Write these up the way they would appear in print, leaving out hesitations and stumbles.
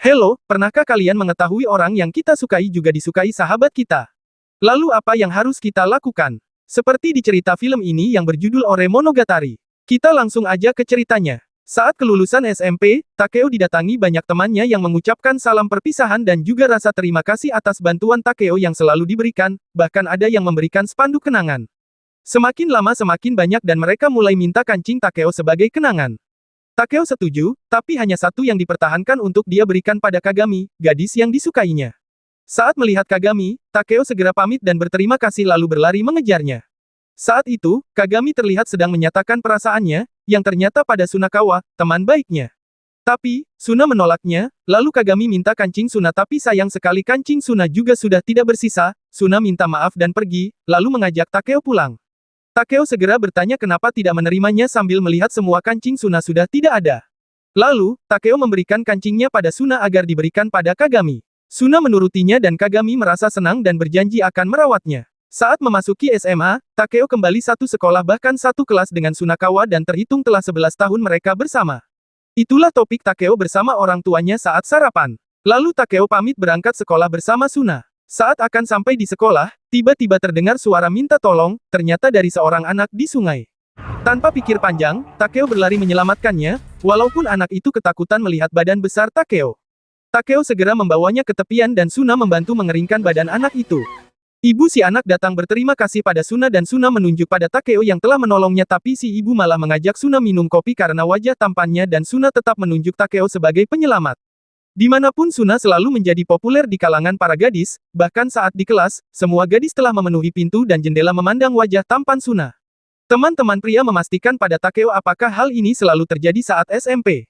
Hello, pernahkah kalian mengetahui orang yang kita sukai juga disukai sahabat kita? Lalu apa yang harus kita lakukan? Seperti di cerita film ini yang berjudul Ore Monogatari. Kita langsung aja ke ceritanya. Saat kelulusan SMP, Takeo didatangi banyak temannya yang mengucapkan salam perpisahan dan juga rasa terima kasih atas bantuan Takeo yang selalu diberikan, bahkan ada yang memberikan spanduk kenangan. Semakin lama semakin banyak dan mereka mulai minta kancing Takeo sebagai kenangan. Takeo setuju, tapi hanya satu yang dipertahankan untuk dia berikan pada Kagami, gadis yang disukainya. Saat melihat Kagami, Takeo segera pamit dan berterima kasih lalu berlari mengejarnya. Saat itu, Kagami terlihat sedang menyatakan perasaannya, yang ternyata pada Sunakawa, teman baiknya. Tapi, Suna menolaknya, lalu Kagami minta kancing Suna tapi sayang sekali kancing Suna juga sudah tidak bersisa, Suna minta maaf dan pergi, lalu mengajak Takeo pulang. Takeo segera bertanya kenapa tidak menerimanya sambil melihat semua kancing Suna sudah tidak ada. Lalu, Takeo memberikan kancingnya pada Suna agar diberikan pada Kagami. Suna menurutinya dan Kagami merasa senang dan berjanji akan merawatnya. Saat memasuki SMA, Takeo kembali satu sekolah bahkan satu kelas dengan Sunakawa dan terhitung telah 11 tahun mereka bersama. Itulah topik Takeo bersama orang tuanya saat sarapan. Lalu Takeo pamit berangkat sekolah bersama Suna. Saat akan sampai di sekolah, tiba-tiba terdengar suara minta tolong, ternyata dari seorang anak di sungai. Tanpa pikir panjang, Takeo berlari menyelamatkannya, walaupun anak itu ketakutan melihat badan besar Takeo. Takeo segera membawanya ke tepian dan Suna membantu mengeringkan badan anak itu. Ibu si anak datang berterima kasih pada Suna dan Suna menunjuk pada Takeo yang telah menolongnya tapi si ibu malah mengajak Suna minum kopi karena wajah tampannya dan Suna tetap menunjuk Takeo sebagai penyelamat. Dimanapun Suna selalu menjadi populer di kalangan para gadis, bahkan saat di kelas, semua gadis telah memenuhi pintu dan jendela memandang wajah tampan Suna. Teman-teman pria memastikan pada Takeo apakah hal ini selalu terjadi saat SMP.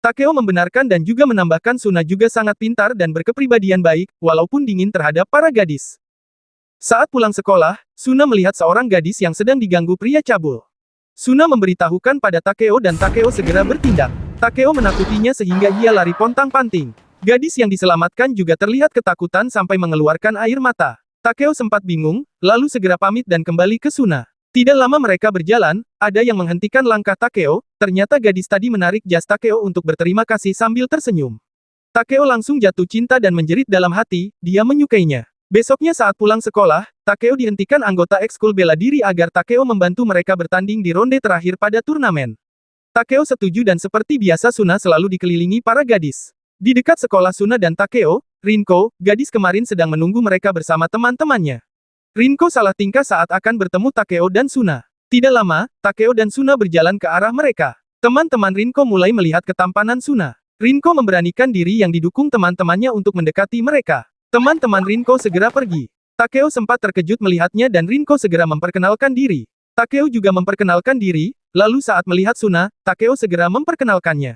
Takeo membenarkan dan juga menambahkan Suna juga sangat pintar dan berkepribadian baik, walaupun dingin terhadap para gadis. Saat pulang sekolah, Suna melihat seorang gadis yang sedang diganggu pria cabul. Suna memberitahukan pada Takeo dan Takeo segera bertindak. Takeo menakutinya sehingga ia lari pontang-panting. Gadis yang diselamatkan juga terlihat ketakutan sampai mengeluarkan air mata. Takeo sempat bingung, lalu segera pamit dan kembali ke Suna. Tidak lama mereka berjalan, ada yang menghentikan langkah Takeo, ternyata gadis tadi menarik jas Takeo untuk berterima kasih sambil tersenyum. Takeo langsung jatuh cinta dan menjerit dalam hati, dia menyukainya. Besoknya saat pulang sekolah, Takeo dihentikan anggota ekskul bela diri agar Takeo membantu mereka bertanding di ronde terakhir pada turnamen. Takeo setuju dan seperti biasa Suna selalu dikelilingi para gadis. Di dekat sekolah Suna dan Takeo, Rinko, gadis kemarin sedang menunggu mereka bersama teman-temannya. Rinko salah tingkah saat akan bertemu Takeo dan Suna. Tidak lama, Takeo dan Suna berjalan ke arah mereka. Teman-teman Rinko mulai melihat ketampanan Suna. Rinko memberanikan diri yang didukung teman-temannya untuk mendekati mereka. Teman-teman Rinko segera pergi. Takeo sempat terkejut melihatnya dan Rinko segera memperkenalkan diri. Takeo juga memperkenalkan diri, lalu saat melihat Suna, Takeo segera memperkenalkannya.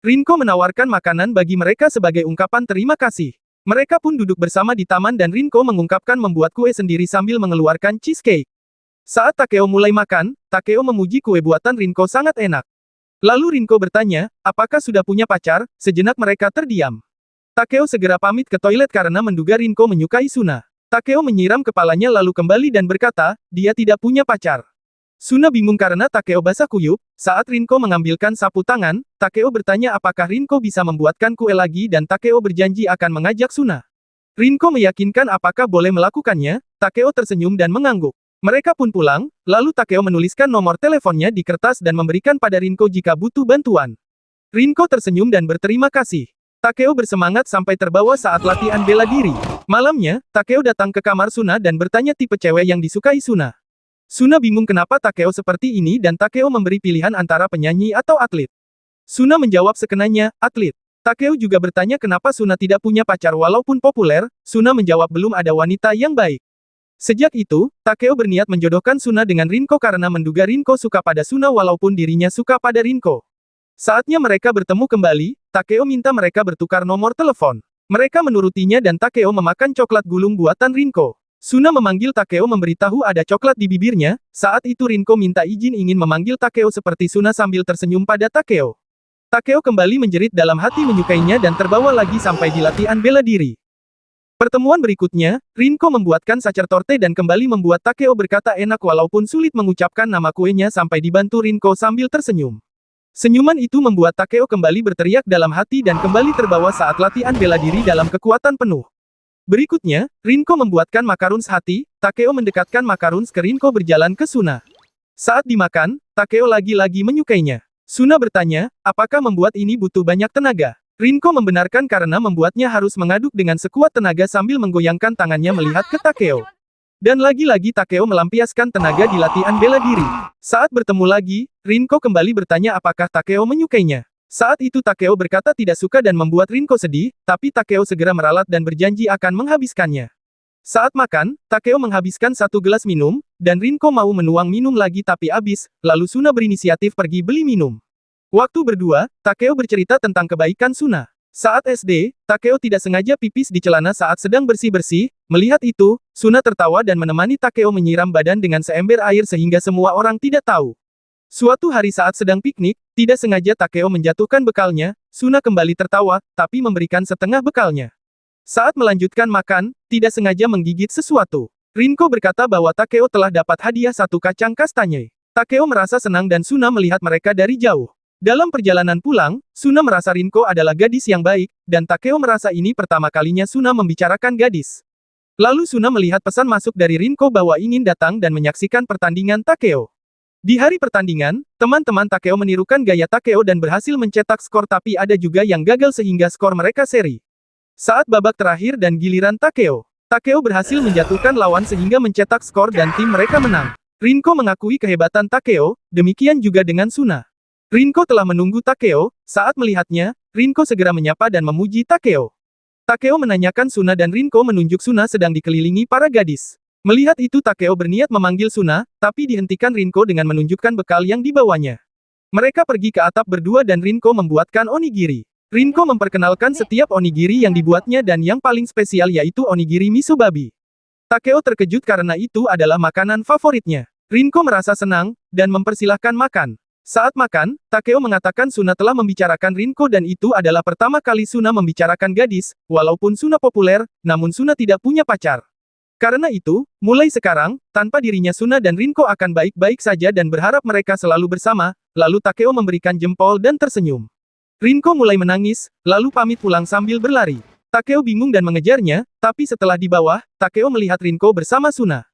Rinko menawarkan makanan bagi mereka sebagai ungkapan terima kasih. Mereka pun duduk bersama di taman dan Rinko mengungkapkan membuat kue sendiri sambil mengeluarkan cheesecake. Saat Takeo mulai makan, Takeo memuji kue buatan Rinko sangat enak. Lalu Rinko bertanya, apakah sudah punya pacar? Sejenak mereka terdiam. Takeo segera pamit ke toilet karena menduga Rinko menyukai Suna. Takeo menyiram kepalanya lalu kembali dan berkata, dia tidak punya pacar. Suna bingung karena Takeo basah kuyup. Saat Rinko mengambilkan sapu tangan, Takeo bertanya apakah Rinko bisa membuatkan kue lagi dan Takeo berjanji akan mengajak Suna. Rinko meyakinkan apakah boleh melakukannya, Takeo tersenyum dan mengangguk. Mereka pun pulang, lalu Takeo menuliskan nomor teleponnya di kertas dan memberikan pada Rinko jika butuh bantuan. Rinko tersenyum dan berterima kasih. Takeo bersemangat sampai terbawa saat latihan bela diri. Malamnya, Takeo datang ke kamar Suna dan bertanya tipe cewek yang disukai Suna. Suna bingung kenapa Takeo seperti ini dan Takeo memberi pilihan antara penyanyi atau atlet. Suna menjawab sekenanya, atlet. Takeo juga bertanya kenapa Suna tidak punya pacar walaupun populer, Suna menjawab belum ada wanita yang baik. Sejak itu, Takeo berniat menjodohkan Suna dengan Rinko karena menduga Rinko suka pada Suna walaupun dirinya suka pada Rinko. Saatnya mereka bertemu kembali, Takeo minta mereka bertukar nomor telepon. Mereka menurutinya dan Takeo memakan coklat gulung buatan Rinko. Suna memanggil Takeo memberitahu ada coklat di bibirnya, saat itu Rinko minta izin ingin memanggil Takeo seperti Suna sambil tersenyum pada Takeo. Takeo kembali menjerit dalam hati menyukainya dan terbawa lagi sampai di latihan bela diri. Pertemuan berikutnya, Rinko membuatkan sacerdote dan kembali membuat Takeo berkata enak walaupun sulit mengucapkan nama kuenya sampai dibantu Rinko sambil tersenyum. Senyuman itu membuat Takeo kembali berteriak dalam hati dan kembali terbawa saat latihan bela diri dalam kekuatan penuh. Berikutnya, Rinko membuatkan macaroons hati, Takeo mendekatkan macaroons ke Rinko berjalan ke Suna. Saat dimakan, Takeo lagi-lagi menyukainya. Suna bertanya, apakah membuat ini butuh banyak tenaga? Rinko membenarkan karena membuatnya harus mengaduk dengan sekuat tenaga sambil menggoyangkan tangannya melihat ke Takeo. Dan lagi-lagi Takeo melampiaskan tenaga di latihan bela diri. Saat bertemu lagi, Rinko kembali bertanya apakah Takeo menyukainya. Saat itu Takeo berkata tidak suka dan membuat Rinko sedih, tapi Takeo segera meralat dan berjanji akan menghabiskannya. Saat makan, Takeo menghabiskan satu gelas minum, dan Rinko mau menuang minum lagi tapi habis, lalu Suna berinisiatif pergi beli minum. Waktu berdua, Takeo bercerita tentang kebaikan Suna. Saat SD, Takeo tidak sengaja pipis di celana saat sedang bersih-bersih. Melihat itu, Suna tertawa dan menemani Takeo menyiram badan dengan seember air sehingga semua orang tidak tahu. Suatu hari saat sedang piknik, tidak sengaja Takeo menjatuhkan bekalnya, Suna kembali tertawa, tapi memberikan setengah bekalnya. Saat melanjutkan makan, tidak sengaja menggigit sesuatu. Rinko berkata bahwa Takeo telah dapat hadiah satu kacang kastanye. Takeo merasa senang dan Suna melihat mereka dari jauh. Dalam perjalanan pulang, Suna merasa Rinko adalah gadis yang baik, dan Takeo merasa ini pertama kalinya Suna membicarakan gadis. Lalu Suna melihat pesan masuk dari Rinko bahwa ingin datang dan menyaksikan pertandingan Takeo. Di hari pertandingan, teman-teman Takeo menirukan gaya Takeo dan berhasil mencetak skor tapi ada juga yang gagal sehingga skor mereka seri. Saat babak terakhir dan giliran Takeo, Takeo berhasil menjatuhkan lawan sehingga mencetak skor dan tim mereka menang. Rinko mengakui kehebatan Takeo, demikian juga dengan Suna. Rinko telah menunggu Takeo, saat melihatnya, Rinko segera menyapa dan memuji Takeo. Takeo menanyakan Suna dan Rinko menunjuk Suna sedang dikelilingi para gadis. Melihat itu Takeo berniat memanggil Suna, tapi dihentikan Rinko dengan menunjukkan bekal yang dibawanya. Mereka pergi ke atap berdua dan Rinko membuatkan onigiri. Rinko memperkenalkan setiap onigiri yang dibuatnya dan yang paling spesial yaitu onigiri miso babi. Takeo terkejut karena itu adalah makanan favoritnya. Rinko merasa senang, dan mempersilahkan makan. Saat makan, Takeo mengatakan Suna telah membicarakan Rinko dan itu adalah pertama kali Suna membicarakan gadis, walaupun Suna populer, namun Suna tidak punya pacar. Karena itu, mulai sekarang, tanpa dirinya Suna dan Rinko akan baik-baik saja dan berharap mereka selalu bersama, lalu Takeo memberikan jempol dan tersenyum. Rinko mulai menangis, lalu pamit pulang sambil berlari. Takeo bingung dan mengejarnya, tapi setelah di bawah, Takeo melihat Rinko bersama Suna.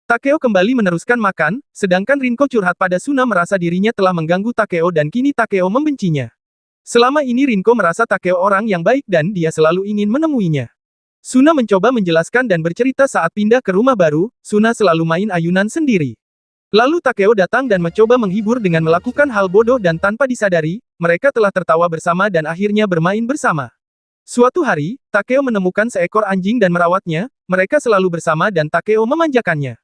Takeo kembali meneruskan makan, sedangkan Rinko curhat pada Suna merasa dirinya telah mengganggu Takeo dan kini Takeo membencinya. Selama ini Rinko merasa Takeo orang yang baik dan dia selalu ingin menemuinya. Suna mencoba menjelaskan dan bercerita saat pindah ke rumah baru, Suna selalu main ayunan sendiri. Lalu Takeo datang dan mencoba menghibur dengan melakukan hal bodoh dan tanpa disadari, mereka telah tertawa bersama dan akhirnya bermain bersama. Suatu hari, Takeo menemukan seekor anjing dan merawatnya, mereka selalu bersama dan Takeo memanjakannya.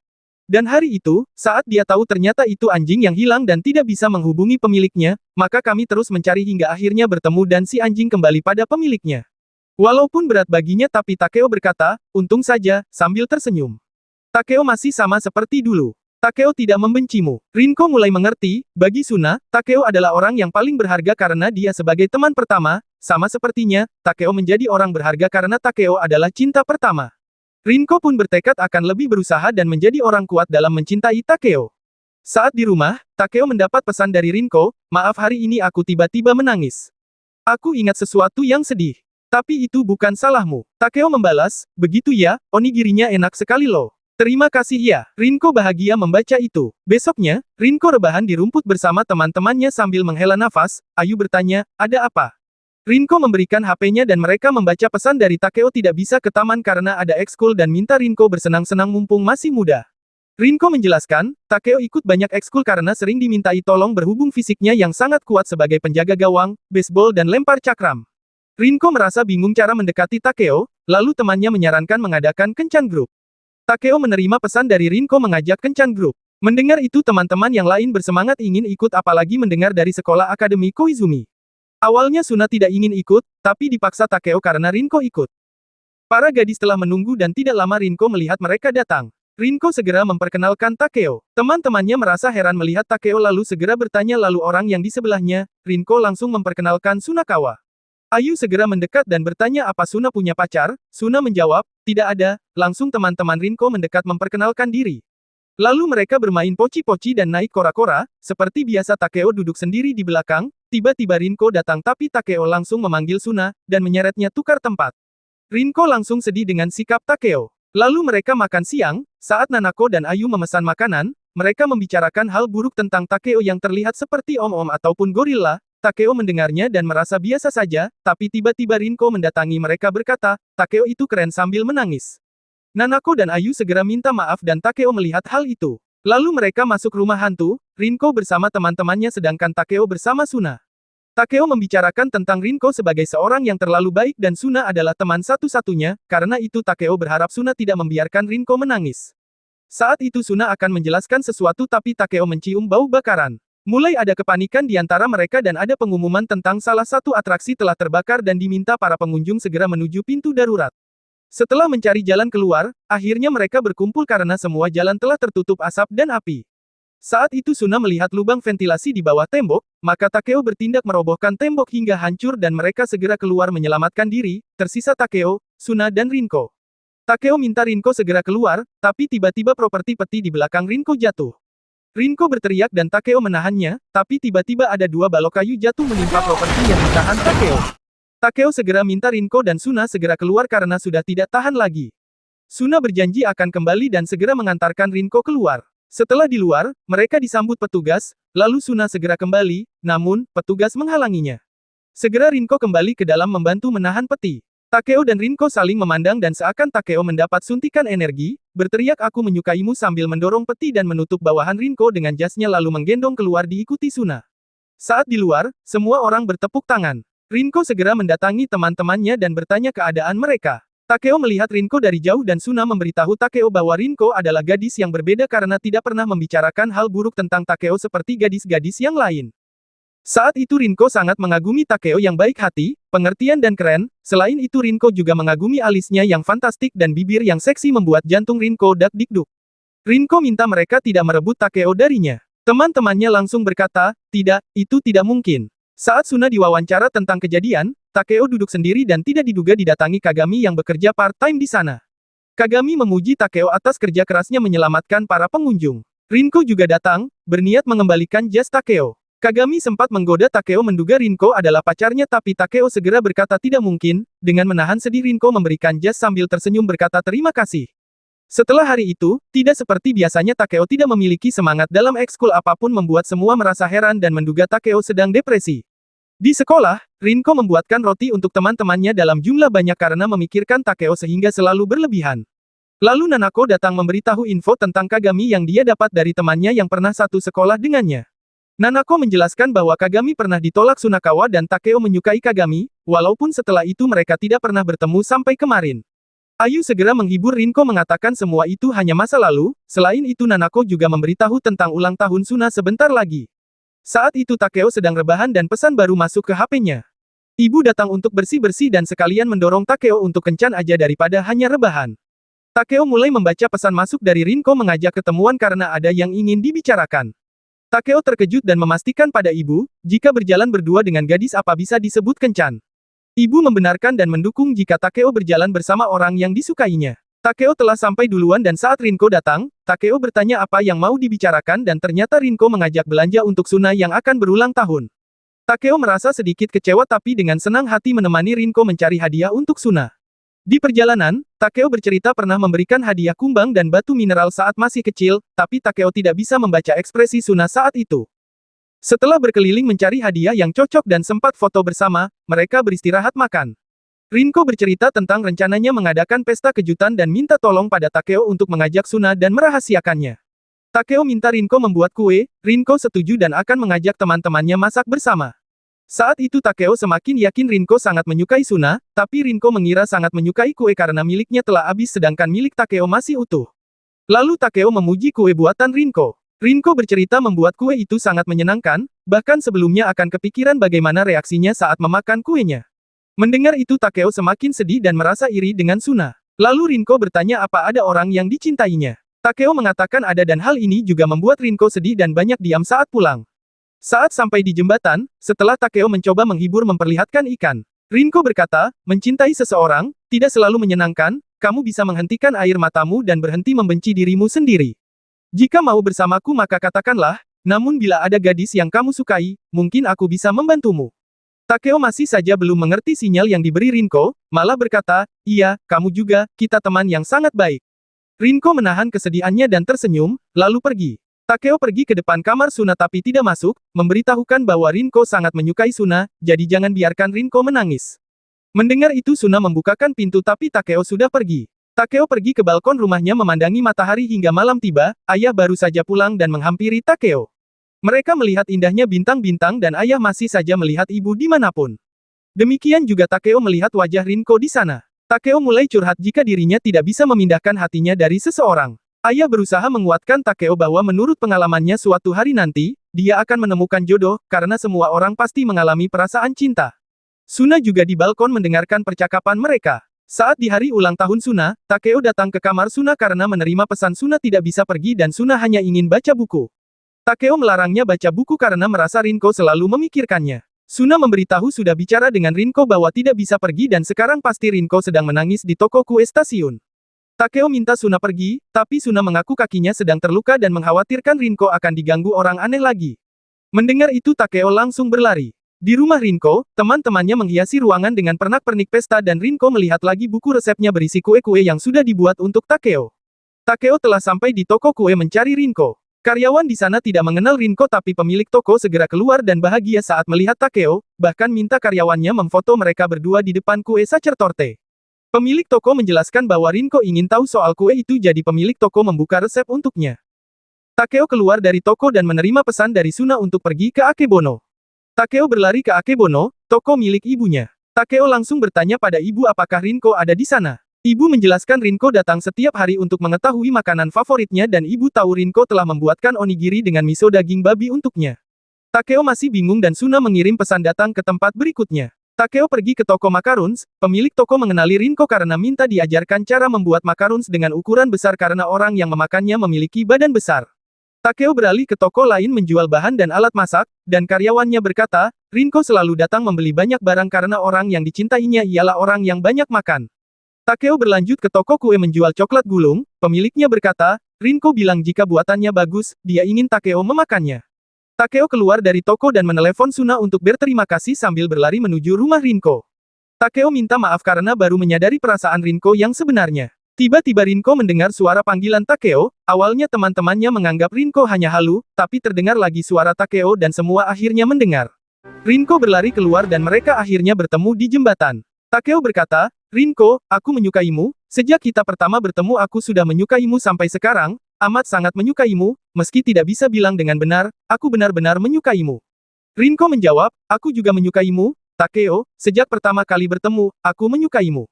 Dan hari itu, saat dia tahu ternyata itu anjing yang hilang dan tidak bisa menghubungi pemiliknya, maka kami terus mencari hingga akhirnya bertemu dan si anjing kembali pada pemiliknya. Walaupun berat baginya tapi Takeo berkata, untung saja, sambil tersenyum. Takeo masih sama seperti dulu. Takeo tidak membencimu. Rinko mulai mengerti, bagi Suna, Takeo adalah orang yang paling berharga karena dia sebagai teman pertama, sama sepertinya, Takeo menjadi orang berharga karena Takeo adalah cinta pertama. Rinko pun bertekad akan lebih berusaha dan menjadi orang kuat dalam mencintai Takeo. Saat di rumah, Takeo mendapat pesan dari Rinko, maaf hari ini aku tiba-tiba menangis. Aku ingat sesuatu yang sedih. Tapi itu bukan salahmu. Takeo membalas, begitu ya, onigirinya enak sekali loh. Terima kasih ya. Rinko bahagia membaca itu. Besoknya, Rinko rebahan di rumput bersama teman-temannya sambil menghela nafas, Ayu bertanya, ada apa? Rinko memberikan HP-nya dan mereka membaca pesan dari Takeo tidak bisa ke taman karena ada ekskul dan minta Rinko bersenang-senang mumpung masih muda. Rinko menjelaskan, Takeo ikut banyak ekskul karena sering dimintai tolong berhubung fisiknya yang sangat kuat sebagai penjaga gawang, baseball dan lempar cakram. Rinko merasa bingung cara mendekati Takeo, lalu temannya menyarankan mengadakan kencan grup. Takeo menerima pesan dari Rinko mengajak kencan grup. Mendengar itu teman-teman yang lain bersemangat ingin ikut apalagi mendengar dari sekolah akademi Koizumi. Awalnya Suna tidak ingin ikut, tapi dipaksa Takeo karena Rinko ikut. Para gadis telah menunggu dan tidak lama Rinko melihat mereka datang. Rinko segera memperkenalkan Takeo. Teman-temannya merasa heran melihat Takeo lalu segera bertanya lalu orang yang di sebelahnya, Rinko langsung memperkenalkan Sunakawa. Ayu segera mendekat dan bertanya apa Suna punya pacar, Suna menjawab, tidak ada, langsung teman-teman Rinko mendekat memperkenalkan diri. Lalu mereka bermain poci-poci dan naik kora-kora, seperti biasa Takeo duduk sendiri di belakang, tiba-tiba Rinko datang tapi Takeo langsung memanggil Suna, dan menyeretnya tukar tempat. Rinko langsung sedih dengan sikap Takeo. Lalu mereka makan siang, saat Nanako dan Ayu memesan makanan, mereka membicarakan hal buruk tentang Takeo yang terlihat seperti om-om ataupun gorila. Takeo mendengarnya dan merasa biasa saja, tapi tiba-tiba Rinko mendatangi mereka berkata, Takeo itu keren sambil menangis. Nanako dan Ayu segera minta maaf dan Takeo melihat hal itu. Lalu mereka masuk rumah hantu, Rinko bersama teman-temannya sedangkan Takeo bersama Suna. Takeo membicarakan tentang Rinko sebagai seorang yang terlalu baik dan Suna adalah teman satu-satunya, karena itu Takeo berharap Suna tidak membiarkan Rinko menangis. Saat itu Suna akan menjelaskan sesuatu tapi Takeo mencium bau bakaran. Mulai ada kepanikan di antara mereka dan ada pengumuman tentang salah satu atraksi telah terbakar dan diminta para pengunjung segera menuju pintu darurat. Setelah mencari jalan keluar, akhirnya mereka berkumpul karena semua jalan telah tertutup asap dan api. Saat itu Suna melihat lubang ventilasi di bawah tembok, maka Takeo bertindak merobohkan tembok hingga hancur dan mereka segera keluar menyelamatkan diri, tersisa Takeo, Suna dan Rinko. Takeo minta Rinko segera keluar, tapi tiba-tiba properti peti di belakang Rinko jatuh. Rinko berteriak dan Takeo menahannya, tapi tiba-tiba ada dua balok kayu jatuh menimpa properti yang ditahan Takeo. Takeo segera minta Rinko dan Suna segera keluar karena sudah tidak tahan lagi. Suna berjanji akan kembali dan segera mengantarkan Rinko keluar. Setelah di luar, mereka disambut petugas, lalu Suna segera kembali, namun, petugas menghalanginya. Segera Rinko kembali ke dalam membantu menahan peti. Takeo dan Rinko saling memandang dan seakan Takeo mendapat suntikan energi, berteriak aku menyukaimu sambil mendorong peti dan menutup bawahan Rinko dengan jasnya lalu menggendong keluar diikuti Suna. Saat di luar, semua orang bertepuk tangan. Rinko segera mendatangi teman-temannya dan bertanya keadaan mereka. Takeo melihat Rinko dari jauh dan Suna memberitahu Takeo bahwa Rinko adalah gadis yang berbeda karena tidak pernah membicarakan hal buruk tentang Takeo seperti gadis-gadis yang lain. Saat itu Rinko sangat mengagumi Takeo yang baik hati, pengertian dan keren, selain itu Rinko juga mengagumi alisnya yang fantastik dan bibir yang seksi membuat jantung Rinko dak-dikduk. Rinko minta mereka tidak merebut Takeo darinya. Teman-temannya langsung berkata, tidak, itu tidak mungkin. Saat Suna diwawancara tentang kejadian, Takeo duduk sendiri dan tidak diduga didatangi Kagami yang bekerja part-time di sana. Kagami memuji Takeo atas kerja kerasnya menyelamatkan para pengunjung. Rinko juga datang, berniat mengembalikan jas Takeo. Kagami sempat menggoda Takeo menduga Rinko adalah pacarnya tapi Takeo segera berkata tidak mungkin, dengan menahan sedih Rinko memberikan jas sambil tersenyum berkata terima kasih. Setelah hari itu, tidak seperti biasanya Takeo tidak memiliki semangat dalam ekskul apapun membuat semua merasa heran dan menduga Takeo sedang depresi. Di sekolah, Rinko membuatkan roti untuk teman-temannya dalam jumlah banyak karena memikirkan Takeo sehingga selalu berlebihan. Lalu Nanako datang memberitahu info tentang Kagami yang dia dapat dari temannya yang pernah satu sekolah dengannya. Nanako menjelaskan bahwa Kagami pernah ditolak Sunakawa dan Takeo menyukai Kagami, walaupun setelah itu mereka tidak pernah bertemu sampai kemarin. Ayu segera menghibur Rinko mengatakan semua itu hanya masa lalu, selain itu Nanako juga memberitahu tentang ulang tahun Suna sebentar lagi. Saat itu Takeo sedang rebahan dan pesan baru masuk ke HP-nya. Ibu datang untuk bersih-bersih dan sekalian mendorong Takeo untuk kencan aja daripada hanya rebahan. Takeo mulai membaca pesan masuk dari Rinko mengajak ketemuan karena ada yang ingin dibicarakan. Takeo terkejut dan memastikan pada ibu, jika berjalan berdua dengan gadis apa bisa disebut kencan. Ibu membenarkan dan mendukung jika Takeo berjalan bersama orang yang disukainya. Takeo telah sampai duluan dan saat Rinko datang, Takeo bertanya apa yang mau dibicarakan dan ternyata Rinko mengajak belanja untuk Suna yang akan berulang tahun. Takeo merasa sedikit kecewa tapi dengan senang hati menemani Rinko mencari hadiah untuk Suna. Di perjalanan, Takeo bercerita pernah memberikan hadiah kumbang dan batu mineral saat masih kecil, tapi Takeo tidak bisa membaca ekspresi Suna saat itu. Setelah berkeliling mencari hadiah yang cocok dan sempat foto bersama, mereka beristirahat makan. Rinko bercerita tentang rencananya mengadakan pesta kejutan dan minta tolong pada Takeo untuk mengajak Suna dan merahasiakannya. Takeo minta Rinko membuat kue, Rinko setuju dan akan mengajak teman-temannya masak bersama. Saat itu Takeo semakin yakin Rinko sangat menyukai Suna, tapi Rinko mengira sangat menyukai kue karena miliknya telah habis sedangkan milik Takeo masih utuh. Lalu Takeo memuji kue buatan Rinko. Rinko bercerita membuat kue itu sangat menyenangkan, bahkan sebelumnya akan kepikiran bagaimana reaksinya saat memakan kuenya. Mendengar itu Takeo semakin sedih dan merasa iri dengan Suna. Lalu Rinko bertanya apa ada orang yang dicintainya. Takeo mengatakan ada dan hal ini juga membuat Rinko sedih dan banyak diam saat pulang. Saat sampai di jembatan, setelah Takeo mencoba menghibur memperlihatkan ikan. Rinko berkata, mencintai seseorang, tidak selalu menyenangkan, kamu bisa menghentikan air matamu dan berhenti membenci dirimu sendiri. Jika mau bersamaku maka katakanlah, namun bila ada gadis yang kamu sukai, mungkin aku bisa membantumu. Takeo masih saja belum mengerti sinyal yang diberi Rinko, malah berkata, iya, kamu juga, kita teman yang sangat baik. Rinko menahan kesedihannya dan tersenyum, lalu pergi. Takeo pergi ke depan kamar Suna tapi tidak masuk, memberitahukan bahwa Rinko sangat menyukai Suna, jadi jangan biarkan Rinko menangis. Mendengar itu Suna membukakan pintu tapi Takeo sudah pergi. Takeo pergi ke balkon rumahnya memandangi matahari hingga malam tiba, ayah baru saja pulang dan menghampiri Takeo. Mereka melihat indahnya bintang-bintang dan ayah masih saja melihat ibu dimanapun. Demikian juga Takeo melihat wajah Rinko di sana. Takeo mulai curhat jika dirinya tidak bisa memindahkan hatinya dari seseorang. Ayah berusaha menguatkan Takeo bahwa menurut pengalamannya suatu hari nanti, dia akan menemukan jodoh, karena semua orang pasti mengalami perasaan cinta. Suna juga di balkon mendengarkan percakapan mereka. Saat di hari ulang tahun Suna, Takeo datang ke kamar Suna karena menerima pesan Suna tidak bisa pergi dan Suna hanya ingin baca buku. Takeo melarangnya baca buku karena merasa Rinko selalu memikirkannya. Suna memberitahu sudah bicara dengan Rinko bahwa tidak bisa pergi dan sekarang pasti Rinko sedang menangis di toko kue stasiun. Takeo minta Suna pergi, tapi Suna mengaku kakinya sedang terluka dan mengkhawatirkan Rinko akan diganggu orang aneh lagi. Mendengar itu Takeo langsung berlari. Di rumah Rinko, teman-temannya menghiasi ruangan dengan pernak-pernik pesta dan Rinko melihat lagi buku resepnya berisi kue-kue yang sudah dibuat untuk Takeo. Takeo telah sampai di toko kue mencari Rinko. Karyawan di sana tidak mengenal Rinko tapi pemilik toko segera keluar dan bahagia saat melihat Takeo, bahkan minta karyawannya memfoto mereka berdua di depan kue sacerdote. Pemilik toko menjelaskan bahwa Rinko ingin tahu soal kue itu jadi pemilik toko membuka resep untuknya. Takeo keluar dari toko dan menerima pesan dari Suna untuk pergi ke Akebono. Takeo berlari ke Akebono, toko milik ibunya. Takeo langsung bertanya pada ibu apakah Rinko ada di sana. Ibu menjelaskan Rinko datang setiap hari untuk mengetahui makanan favoritnya dan ibu tahu Rinko telah membuatkan onigiri dengan miso daging babi untuknya. Takeo masih bingung dan Suna mengirim pesan datang ke tempat berikutnya. Takeo pergi ke toko macaroons, pemilik toko mengenali Rinko karena minta diajarkan cara membuat macaroons dengan ukuran besar karena orang yang memakannya memiliki badan besar. Takeo beralih ke toko lain menjual bahan dan alat masak, dan karyawannya berkata, Rinko selalu datang membeli banyak barang karena orang yang dicintainya ialah orang yang banyak makan. Takeo berlanjut ke toko kue menjual coklat gulung, pemiliknya berkata, Rinko bilang jika buatannya bagus, dia ingin Takeo memakannya. Takeo keluar dari toko dan menelepon Suna untuk berterima kasih sambil berlari menuju rumah Rinko. Takeo minta maaf karena baru menyadari perasaan Rinko yang sebenarnya. Tiba-tiba Rinko mendengar suara panggilan Takeo, awalnya teman-temannya menganggap Rinko hanya halu, tapi terdengar lagi suara Takeo dan semua akhirnya mendengar. Rinko berlari keluar dan mereka akhirnya bertemu di jembatan. Takeo berkata, Rinko, aku menyukaimu, sejak kita pertama bertemu aku sudah menyukaimu sampai sekarang, amat sangat menyukaimu, meski tidak bisa bilang dengan benar, aku benar-benar menyukaimu. Rinko menjawab, aku juga menyukaimu, Takeo, sejak pertama kali bertemu, aku menyukaimu.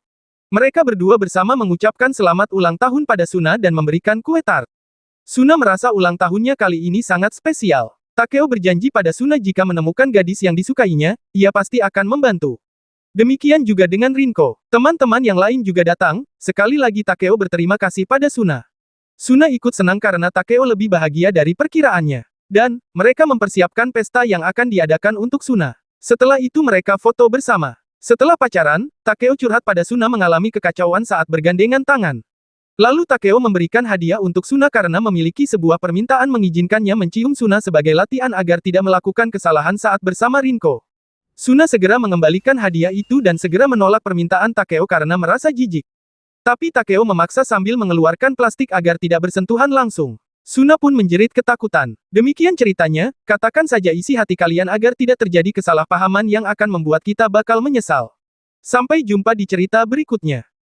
Mereka berdua bersama mengucapkan selamat ulang tahun pada Suna dan memberikan kue tart. Suna merasa ulang tahunnya kali ini sangat spesial. Takeo berjanji pada Suna jika menemukan gadis yang disukainya, ia pasti akan membantu. Demikian juga dengan Rinko. Teman-teman yang lain juga datang, sekali lagi Takeo berterima kasih pada Suna. Suna ikut senang karena Takeo lebih bahagia dari perkiraannya. Dan, mereka mempersiapkan pesta yang akan diadakan untuk Suna. Setelah itu mereka foto bersama. Setelah pacaran, Takeo curhat pada Suna mengalami kekacauan saat bergandengan tangan. Lalu Takeo memberikan hadiah untuk Suna karena memiliki sebuah permintaan mengizinkannya mencium Suna sebagai latihan agar tidak melakukan kesalahan saat bersama Rinko. Suna segera mengembalikan hadiah itu dan segera menolak permintaan Takeo karena merasa jijik. Tapi Takeo memaksa sambil mengeluarkan plastik agar tidak bersentuhan langsung. Suna pun menjerit ketakutan. Demikian ceritanya, katakan saja isi hati kalian agar tidak terjadi kesalahpahaman yang akan membuat kita bakal menyesal. Sampai jumpa di cerita berikutnya.